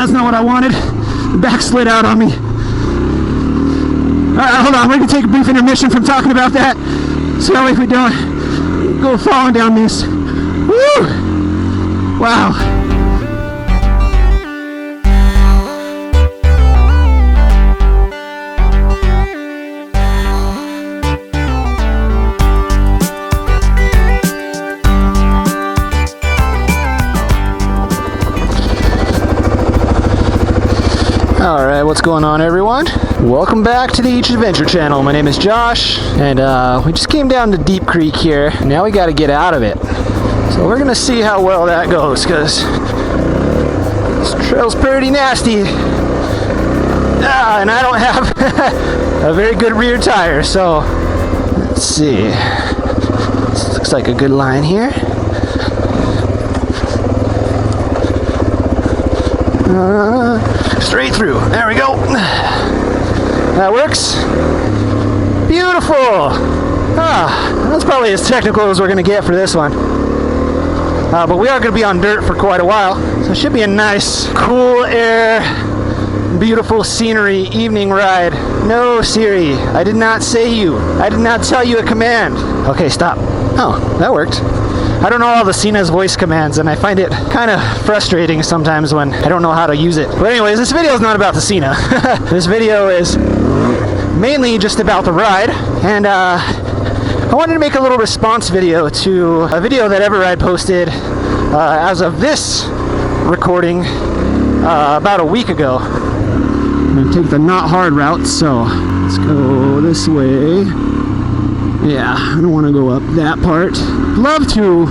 That's not what I wanted. The back slid out on me. Hold on, we're going to take a brief intermission from talking about that. So that way we don't go falling down this. Woo! Wow. Alright, what's going on, everyone? Welcome back to the Adventure channel. My name is Josh, and we just came down to Deep Creek here. Now we got to get out of it. So we're going to see how well that goes, because this trail's pretty nasty. And I don't have a very good rear tire, so let's see. This looks like a good line here. Straight through. There we go. That works. Beautiful. That's probably as technical as we're going to get for this one. But we are going to be on dirt for quite a while. So it should be a nice, cool air, beautiful scenery evening ride. No, Siri, I did not say you. I did not tell you a command. Okay, stop. Oh, that worked. I don't know all the Cena's voice commands, and I find it kind of frustrating sometimes when I don't know how to use it. But anyways, this video is not about the Cena. This video is mainly just about the ride, and I wanted to make a little response video to a video that eveRide posted as of this recording about a week ago. I'm going to take the not hard route, so let's go this way. Yeah, I don't want to go up that part. Love to,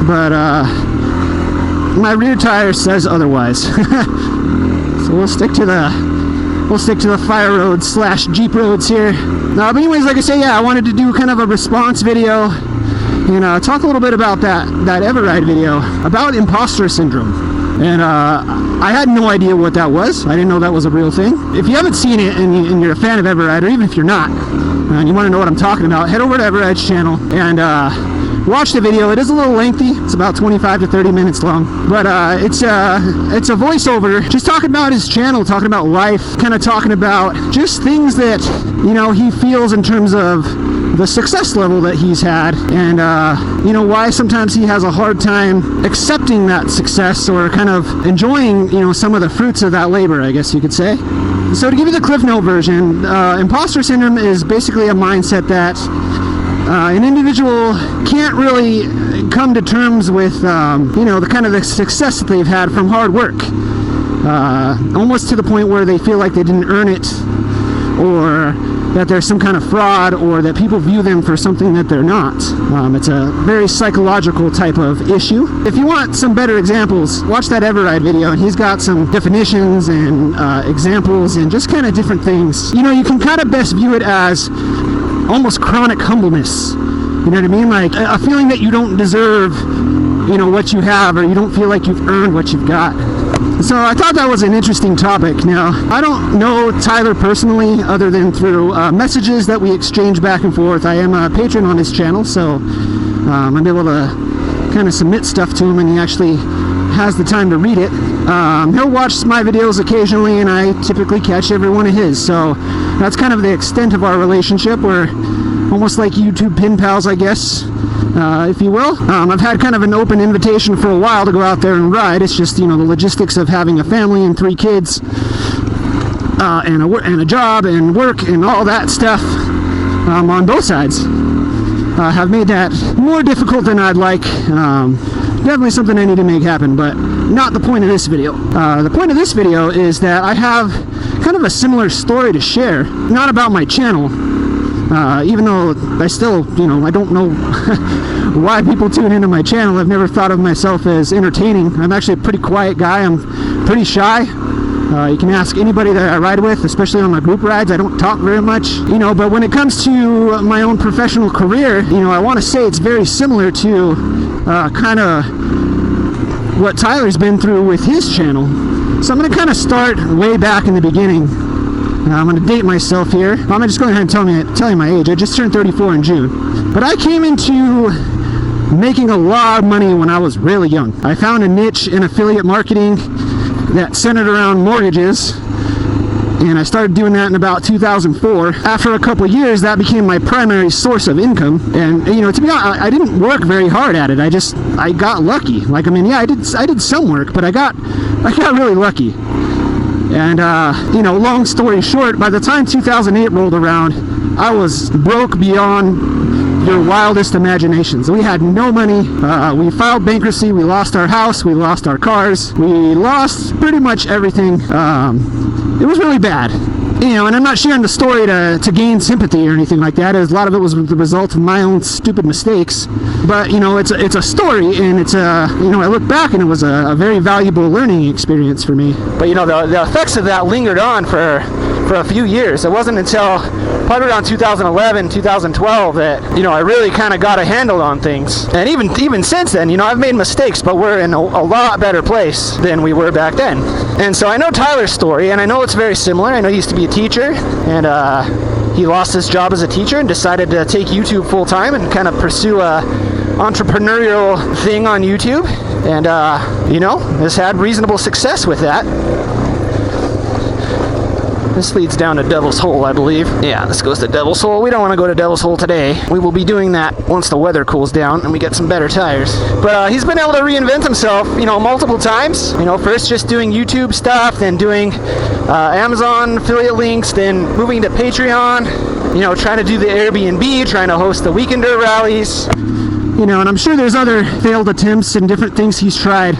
but my rear tire says otherwise. So we'll stick to the fire roads / Jeep roads here. But anyways, like I say, yeah, I wanted to do kind of a response video and talk a little bit about that eveRide video about Imposter Syndrome. And I had no idea what that was. I didn't know that was a real thing. If you haven't seen it and you're a fan of eveRide, or even if you're not, and you want to know what I'm talking about, head over to eveRide's channel and watch the video. It is a little lengthy. It's about 25 to 30 minutes long. But it's a voiceover just talking about his channel, talking about life, kind of talking about just things that, you know, he feels in terms of the success level that he's had, and you know, why sometimes he has a hard time accepting that success or kind of enjoying, you know, some of the fruits of that labor, I guess you could say. So to give you the Cliff Note version, Imposter Syndrome is basically a mindset that an individual can't really come to terms with, you know, the kind of the success that they've had from hard work, almost to the point where they feel like they didn't earn it, or that there's some kind of fraud, or that people view them for something that they're not. It's a very psychological type of issue. If you want some better examples, watch that eveRide video, and he's got some definitions and examples and just kind of different things. You know, you can kind of best view it as almost chronic humbleness. You know what I mean? Like a feeling that you don't deserve, you know, what you have, or you don't feel like you've earned what you've got. So I thought that was an interesting topic. Now, I don't know Tyler personally, other than through messages that we exchange back and forth. I am a patron on his channel, so I'm able to kind of submit stuff to him, and he actually has the time to read it. He'll watch my videos occasionally, and I typically catch every one of his. So that's kind of the extent of our relationship. We're almost like YouTube pen pals, I guess, if you will. I've had kind of an open invitation for a while to go out there and ride. It's just, you know, the logistics of having a family and 3 kids, and a job and work and all that stuff on both sides have made that more difficult than I'd like. Definitely something I need to make happen, but not the point of this video. The point of this video is that I have kind of a similar story to share, not about my channel, even though I still, you know, I don't know why people tune into my channel. I've never thought of myself as entertaining. I'm actually a pretty quiet guy. I'm pretty shy. You can ask anybody that I ride with, especially on my group rides. I don't talk very much, you know, but when it comes to my own professional career, you know, I want to say it's very similar to kind of what Tyler's been through with his channel. So I'm going to kind of start way back in the beginning. I'm going to date myself here. I'm just going ahead and tell you my age. I just turned 34 in June. But I came into making a lot of money when I was really young. I found a niche in affiliate marketing that centered around mortgages. And I started doing that in about 2004. After a couple years, that became my primary source of income. And to be honest, I didn't work very hard at it. I got lucky. Like, I did some work, but I got really lucky. And long story short, by the time 2008 rolled around, I was broke beyond your wildest imaginations. We had no money. We filed bankruptcy. We lost our house. We lost our cars. We lost pretty much everything. It was really bad. And I'm not sharing the story to gain sympathy or anything like that, as a lot of it was the result of my own stupid mistakes. But, it's a story, and it's I look back and it was a very valuable learning experience for me. But, the effects of that lingered on for a few years. It wasn't until probably around 2011, 2012 that, I really kind of got a handle on things. And even since then, I've made mistakes, but we're in a lot better place than we were back then. And so I know Tyler's story, and I know it's very similar. I know he used to be a teacher, and he lost his job as a teacher and decided to take YouTube full time and kind of pursue a entrepreneurial thing on YouTube. And, has had reasonable success with that. This leads down to Devil's Hole, I believe. Yeah, this goes to Devil's Hole. We don't want to go to Devil's Hole today. We will be doing that once the weather cools down and we get some better tires. But he's been able to reinvent himself, multiple times. First just doing YouTube stuff, then doing Amazon affiliate links, then moving to Patreon, trying to do the Airbnb, trying to host the Weekender rallies. And I'm sure there's other failed attempts and different things he's tried.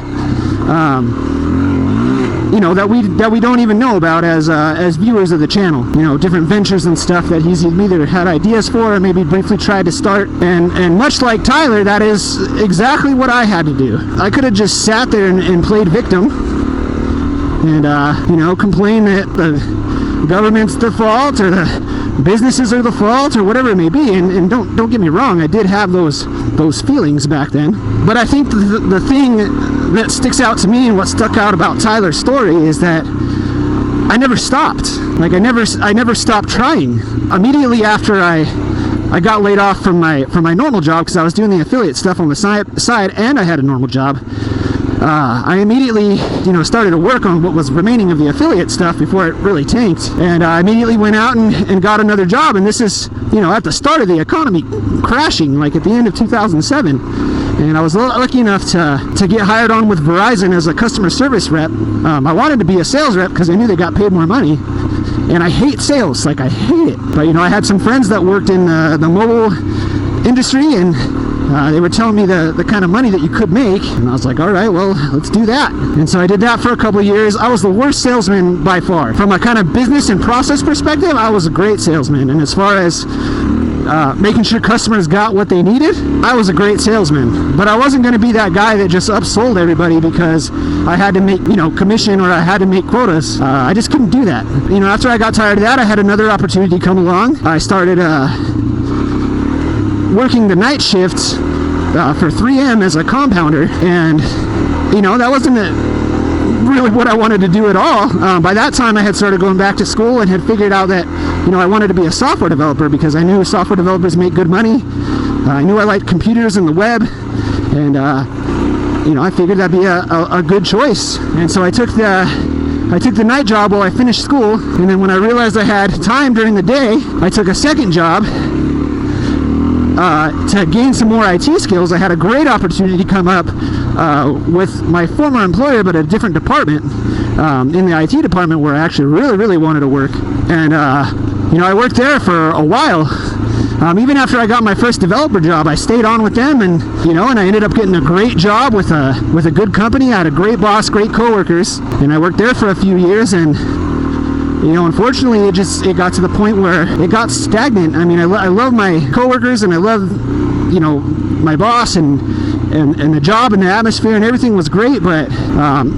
That we don't even know about as viewers of the channel. Different ventures and stuff that he's either had ideas for or maybe briefly tried to start. And much like Tyler, that is exactly what I had to do. I could have just sat there and played victim and, complain that the government's the fault or the businesses are the fault or whatever it may be. And don't get me wrong, I did have those feelings back then. But I think the thing that sticks out to me and what stuck out about Tyler's story is that I never stopped. Like I never stopped trying. Immediately after I got laid off from my normal job, because I was doing the affiliate stuff on the side and I had a normal job, I immediately started to work on what was remaining of the affiliate stuff before it really tanked. And I immediately went out and got another job. And this is at the start of the economy crashing, like at the end of 2007. And I was lucky enough to get hired on with Verizon as a customer service rep. I wanted to be a sales rep because I knew they got paid more money. And I hate sales, like I hate it. But I had some friends that worked in the mobile industry, and they were telling me the kind of money that you could make. And I was like, all right, well, let's do that. And so I did that for a couple of years. I was the worst salesman by far. From a kind of business and process perspective, I was a great salesman. And as far as making sure customers got what they needed, I was a great salesman. But I wasn't going to be that guy that just upsold everybody because I had to make commission or I had to make quotas. I just couldn't do that. After I got tired of that, I had another opportunity come along. I started working the night shifts for 3M as a compounder, and that wasn't really what I wanted to do at all. By that time I had started going back to school and had figured out that I wanted to be a software developer because I knew software developers make good money. I knew I liked computers and the web, and I figured that'd be a good choice. And so I took the night job while I finished school, and then when I realized I had time during the day, I took a second job to gain some more IT skills. I had a great opportunity come up with my former employer, but a different department, in the IT department, where I actually really, really wanted to work. And I worked there for a while. Even after I got my first developer job, I stayed on with them, and and I ended up getting a great job with a good company. I had a great boss, great coworkers, and I worked there for a few years. And unfortunately, it got to the point where it got stagnant. I mean, I love my coworkers, and I love, my boss, and the job and the atmosphere and everything was great. But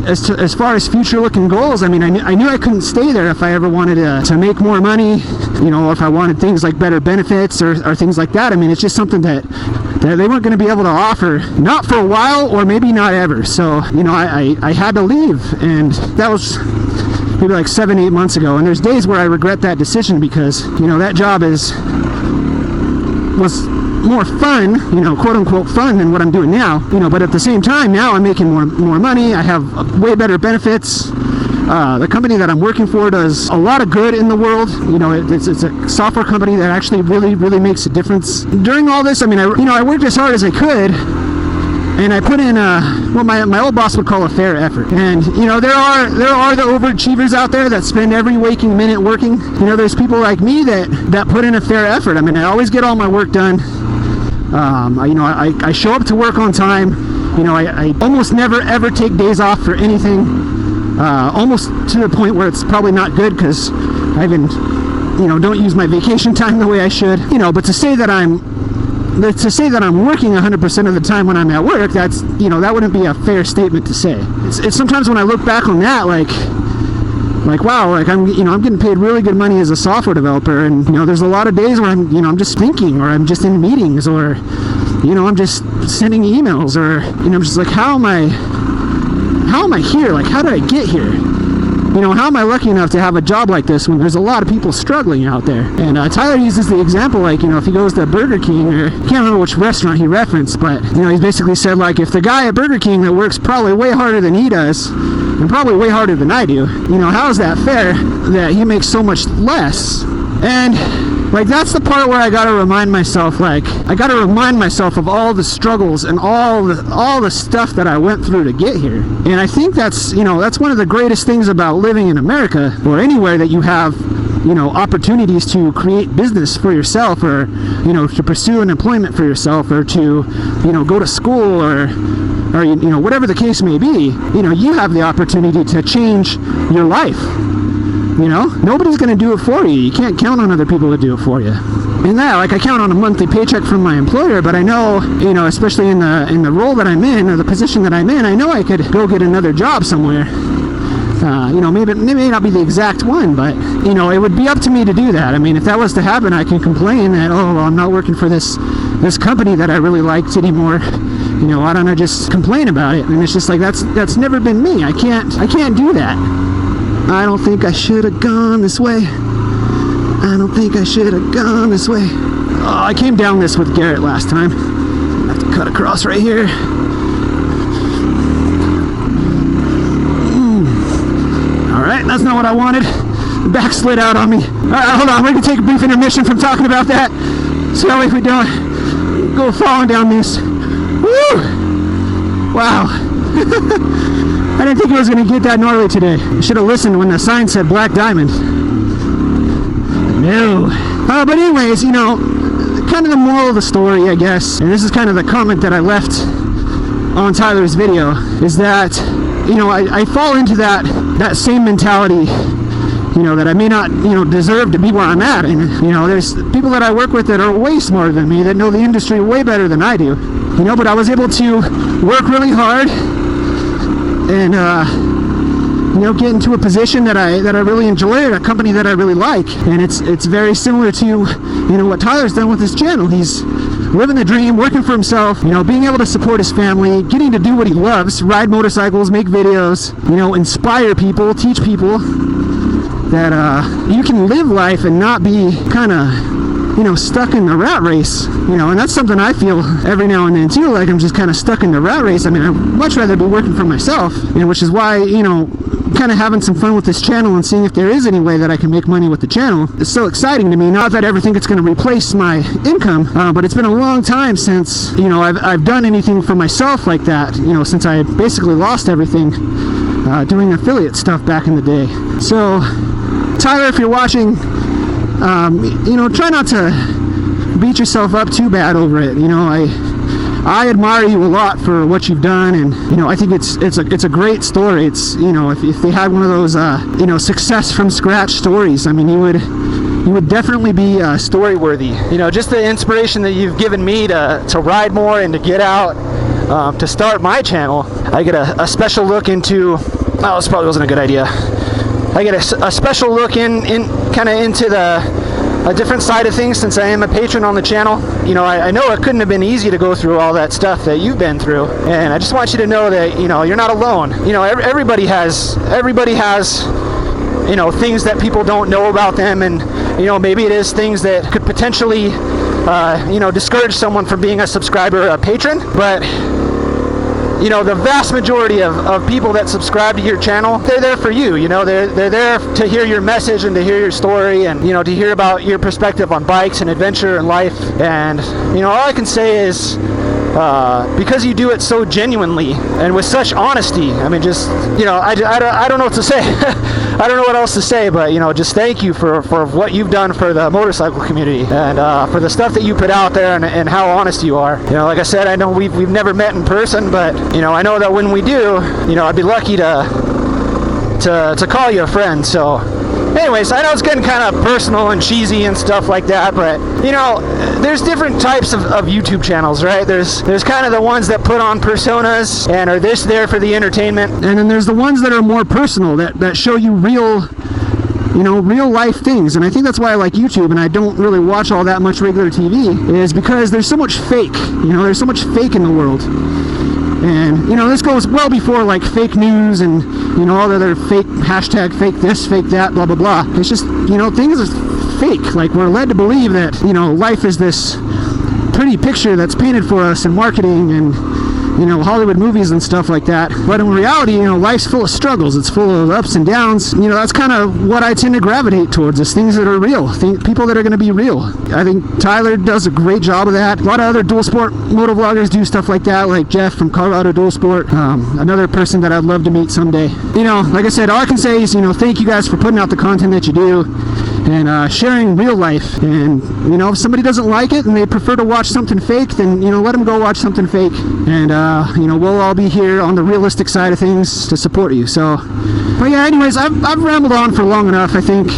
as far as future-looking goals, I mean, I knew I couldn't stay there if I ever wanted to make more money, or if I wanted things like better benefits or things like that. I mean, it's just something that they weren't going to be able to offer, not for a while, or maybe not ever. So, I had to leave, and that was maybe like 7-8 months ago. And there's days where I regret that decision because that job was more fun, quote unquote fun than what I'm doing now, but at the same time, now I'm making more money. I have way better benefits. The company that I'm working for does a lot of good in the world. It's a software company that actually really makes a difference. During all this, I worked as hard as I could, and I put in what my old boss would call a fair effort. And there are the overachievers out there that spend every waking minute working. There's people like me that put in a fair effort. I always get all my work done. I show up to work on time. I almost never ever take days off for anything. Almost to the point where it's probably not good, because I even don't use my vacation time the way I should. But to say that I'm working 100% of the time when I'm at work, that's that wouldn't be a fair statement to say. It's sometimes when I look back on that, like wow, I'm getting paid really good money as a software developer, and there's a lot of days where I'm just thinking, or I'm just in meetings, or I'm just sending emails, or I'm just like, how am I here? Like, how did I get here? How am I lucky enough to have a job like this when there's a lot of people struggling out there? And Tyler uses the example, like, if he goes to Burger King, or I can't remember which restaurant he referenced, but he's basically said, like, if the guy at Burger King that works probably way harder than he does, and probably way harder than I do, how is that fair that he makes so much less? And like, that's the part where I gotta remind myself of all the struggles and all the stuff that I went through to get here. And I think that's one of the greatest things about living in America, or anywhere that you have opportunities to create business for yourself, or to pursue an employment for yourself, or to go to school, or whatever the case may be. You have the opportunity to change your life. Nobody's going to do it for you. You can't count on other people to do it for you. And that, like, I count on a monthly paycheck from my employer, but I know, especially in the role that I'm in, or the position that I'm in, I know I could go get another job somewhere. Maybe it may not be the exact one, but it would be up to me to do that. If that was to happen, I can complain that, I'm not working for this company that I really liked anymore. Why don't I just complain about it? And it's just like, that's never been me. I can't do that. I don't think I should have gone this way. I don't think I should have gone this way. Oh, I came down this with Garrett last time. I have to cut across right here. Alright, that's not what I wanted. The back slid out on me. Alright, hold on. We're going to take a brief intermission from talking about that. So if we don't go falling down this. Woo! Wow. I didn't think it was going to get that gnarly today. I should have listened when the sign said Black Diamond. No. But anyways, kind of the moral of the story, I guess, and this is kind of the comment that I left on Tyler's video, is that, I fall into that same mentality, that I may not, deserve to be where I'm at. And, there's people that I work with that are way smarter than me, that know the industry way better than I do. But I was able to work really hard, and get into a position that I really enjoy, a company that I really like. And it's very similar to what Tyler's done with his channel. He's living the dream, working for himself, being able to support his family, getting to do what he loves, ride motorcycles, make videos, inspire people, teach people that you can live life and not be kind of stuck in the rat race, and that's something I feel every now and then too, like I'm just kind of stuck in the rat race. I'd much rather be working for myself, which is why, kind of having some fun with this channel and seeing if there is any way that I can make money with the channel is so exciting to me. Not that I ever think it's going to replace my income, but it's been a long time since, I've done anything for myself like that, since I had basically lost everything doing affiliate stuff back in the day. So, Tyler, if you're watching, try not to beat yourself up too bad over it. I admire you a lot for what you've done, and I think it's a great story. It's if they had one of those success from scratch stories, you would definitely be story worthy. Just the inspiration that you've given me to ride more and to get out, to start my channel. I get a special look into. Oh, this probably wasn't a good idea. I get a special look into a different side of things, since I am a patron on the channel. I know it couldn't have been easy to go through all that stuff that you've been through, and I just want you to know that you're not alone. Everybody has things that people don't know about them, and you know, maybe it is things that could potentially, you know, discourage someone from being a subscriber or a patron, but you know, the vast majority of people that subscribe to your channel, they're there for you. You know, they're there to hear your message and to hear your story, and you know, to hear about your perspective on bikes and adventure and life. And you know, all I can say is, because you do it so genuinely and with such honesty, I mean, just, you know, I don't know what to say. I don't know what else to say, but you know, just thank you for what you've done for the motorcycle community, and for the stuff that you put out there, and how honest you are. You know, like I said, I know we've never met in person, but you know, I know that when we do, you know, I'd be lucky to call you a friend. So anyways, I know it's getting kind of personal and cheesy and stuff like that, but you know, there's different types of YouTube channels, right? There's kind of the ones that put on personas and are there for the entertainment, and then there's the ones that are more personal, that show you real, you know, real life things. And I think that's why I like YouTube, and I don't really watch all that much regular TV, is because there's so much fake. You know, there's so much fake in the world. And you know, this goes well before like fake news and you know, all the other fake hashtag fake this, fake that, blah blah blah. It's just, you know, things are fake. Like, we're led to believe that, you know, life is this pretty picture that's painted for us in marketing and, you know, Hollywood movies and stuff like that. But in reality, you know, life's full of struggles. It's full of ups and downs. You know, that's kind of what I tend to gravitate towards, is things that are real, people that are going to be real. I think Tyler does a great job of that. A lot of other dual sport moto vloggers do stuff like that, like Jeff from Colorado Dual Sport, another person that I'd love to meet someday. You know, like I said, all I can say is, you know, thank you guys for putting out the content that you do, and sharing real life. And you know, if somebody doesn't like it and they prefer to watch something fake, then you know, let them go watch something fake, and you know, we'll all be here on the realistic side of things to support you. So, but yeah, anyways, I've rambled on for long enough. I think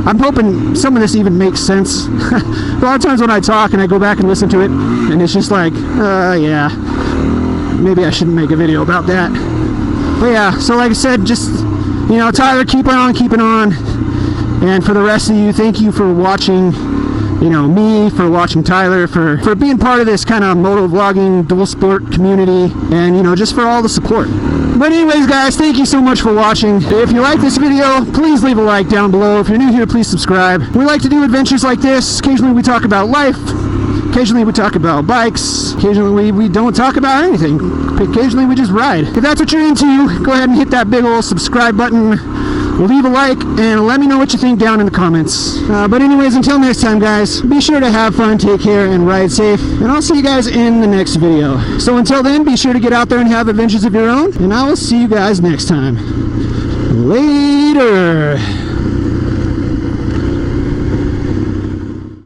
I'm hoping some of this even makes sense. A lot of times when I talk and I go back and listen to it, and it's just like, yeah, maybe I shouldn't make a video about that. But yeah, so like I said, just, you know, Tyler, keep on keeping on. And for the rest of you, thank you for watching, you know, me, for watching Tyler, for being part of this kind of moto vlogging dual sport community, and you know, just for all the support. But anyways, guys, thank you so much for watching. If you like this video, please leave a like down below. If you're new here, please subscribe. We like to do adventures like this. Occasionally we talk about life. Occasionally we talk about bikes. Occasionally we don't talk about anything. Occasionally we just ride. If that's what you're into, go ahead and hit that big old subscribe button. Leave a like and let me know what you think down in the comments. But anyways, until next time, guys, be sure to have fun, take care, and ride safe. And I'll see you guys in the next video. So until then, be sure to get out there and have adventures of your own. And I will see you guys next time. Later.